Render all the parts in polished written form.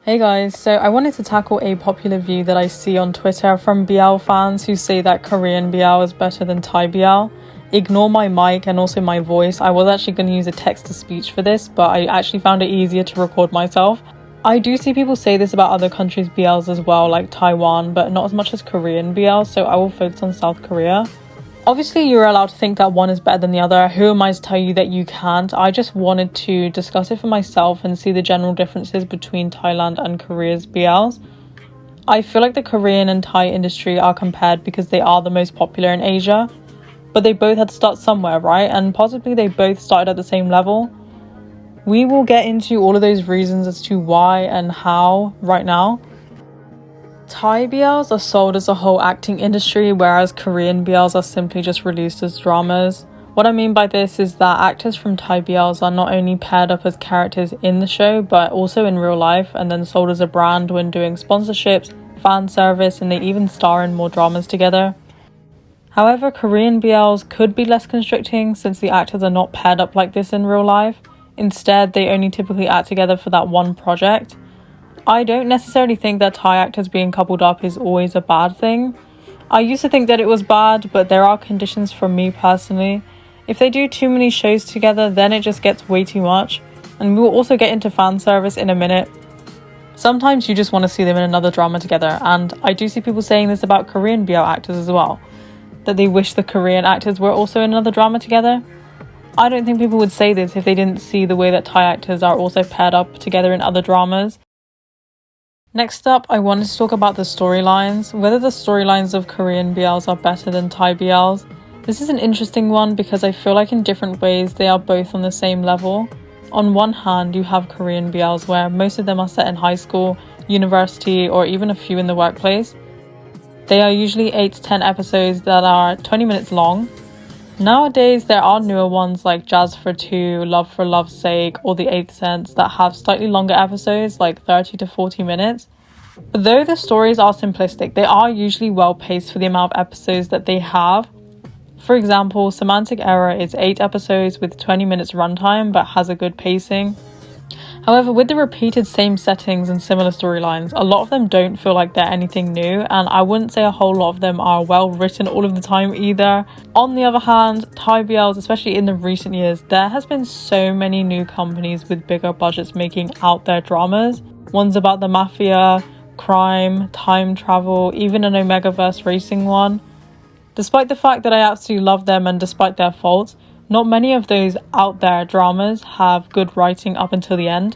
Hey guys, so I wanted to tackle a popular view that I see on Twitter from BL fans who say that Korean BL is better than Thai BL. Ignore my mic and also my voice. I was actually going to use a text-to-speech for this, but I actually found it easier to record myself. I do see people say this about other countries' BLs as well, like Taiwan, but not as much as Korean BL, so I will focus on South Korea. Obviously, you're allowed to think that one is better than the other. Who am I to tell you that you can't? I just wanted to discuss it for myself and see the general differences between Thailand and Korea's BLs. I feel like the Korean and Thai industry are compared because they are the most popular in Asia, but they both had to start somewhere, right? And possibly they both started at the same level. We will get into all of those reasons as to why and how right now. Thai BLs are sold as a whole acting industry, whereas Korean BLs are simply just released as dramas. What I mean by this is that actors from Thai BLs are not only paired up as characters in the show, but also in real life and then sold as a brand when doing sponsorships, fan service, and they even star in more dramas together. However, Korean BLs could be less constricting since the actors are not paired up like this in real life. Instead, they only typically act together for that one project. I don't necessarily think that Thai actors being coupled up is always a bad thing. I used to think that it was bad, but there are conditions from me personally. If they do too many shows together, then it just gets way too much. And we will also get into fan service in a minute. Sometimes you just want to see them in another drama together, and I do see people saying this about Korean BL actors as well, that they wish the Korean actors were also in another drama together. I don't think people would say this if they didn't see the way that Thai actors are also paired up together in other dramas. Next up, I wanted to talk about the storylines, whether the storylines of Korean BLs are better than Thai BLs. This is an interesting one because I feel like in different ways they are both on the same level. On one hand, you have Korean BLs where most of them are set in high school, university, or even a few in the workplace. They are usually 8 to 10 episodes that are 20 minutes long. Nowadays, there are newer ones like Jazz for Two, Love for Love's Sake, or The Eighth Sense that have slightly longer episodes, like 30 to 40 minutes. But though the stories are simplistic, they are usually well paced for the amount of episodes that they have. For example, Semantic Error is 8 episodes with 20 minutes runtime, but has a good pacing. However, with the repeated same settings and similar storylines, a lot of them don't feel like they're anything new, and I wouldn't say a whole lot of them are well written all of the time either. On the other hand, Thai BLs, especially in the recent years, there has been so many new companies with bigger budgets making out their dramas. Ones about the mafia, crime, time travel, even an Omegaverse racing one. Despite the fact that I absolutely love them and despite their faults, not many of those out there dramas have good writing up until the end.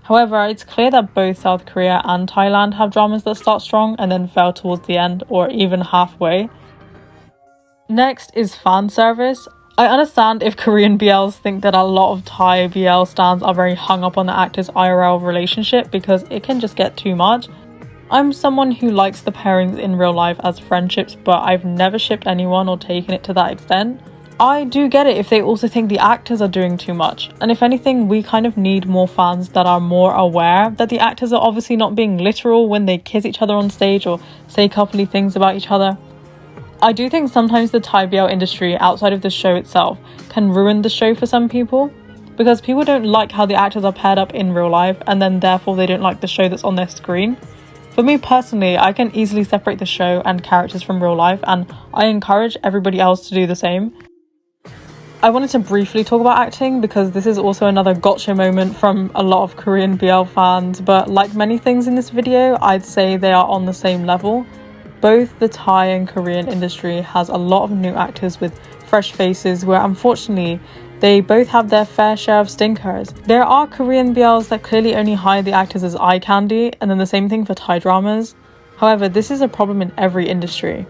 However, it's clear that both South Korea and Thailand have dramas that start strong and then fail towards the end or even halfway. Next is fan service. I understand if Korean BLs think that a lot of Thai BL stans are very hung up on the actors' IRL relationship because it can just get too much. I'm someone who likes the pairings in real life as friendships, but I've never shipped anyone or taken it to that extent. I do get it if they also think the actors are doing too much, and if anything, we kind of need more fans that are more aware that the actors are obviously not being literal when they kiss each other on stage or say coupley things about each other. I do think sometimes the Thai BL industry outside of the show itself can ruin the show for some people, because people don't like how the actors are paired up in real life and then therefore they don't like the show that's on their screen. For me personally, I can easily separate the show and characters from real life, and I encourage everybody else to do the same. I wanted to briefly talk about acting because this is also another gotcha moment from a lot of Korean BL fans, but like many things in this video, I'd say they are on the same level. Both the Thai and Korean industry has a lot of new actors with fresh faces where unfortunately they both have their fair share of stinkers. There are Korean BLs that clearly only hire the actors as eye candy, and then the same thing for Thai dramas. However, this is a problem in every industry.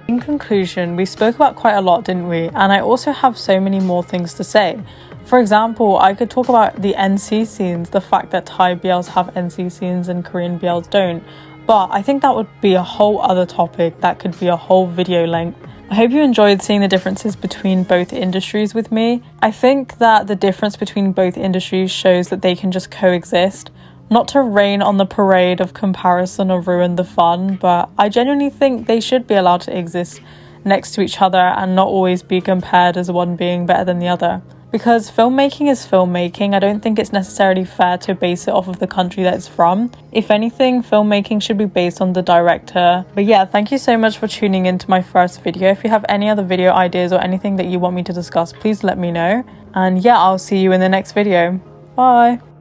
In conclusion, we spoke about quite a lot, didn't we? And I also have so many more things to say. For example, I could talk about the NC scenes, the fact that Thai BLs have NC scenes and Korean BLs don't. But I think that would be a whole other topic that could be a whole video length. I hope you enjoyed seeing the differences between both industries with me. I think that the difference between both industries shows that they can just coexist. Not to rain on the parade of comparison or ruin the fun, but I genuinely think they should be allowed to exist next to each other and not always be compared as one being better than the other. because filmmaking is filmmaking. I don't think it's necessarily fair to base it off of the country that it's from. If anything, filmmaking should be based on the director. But yeah, thank you so much for tuning into my first video. If you have any other video ideas or anything that you want me to discuss, please let me know. And yeah, I'll see you in the next video. Bye.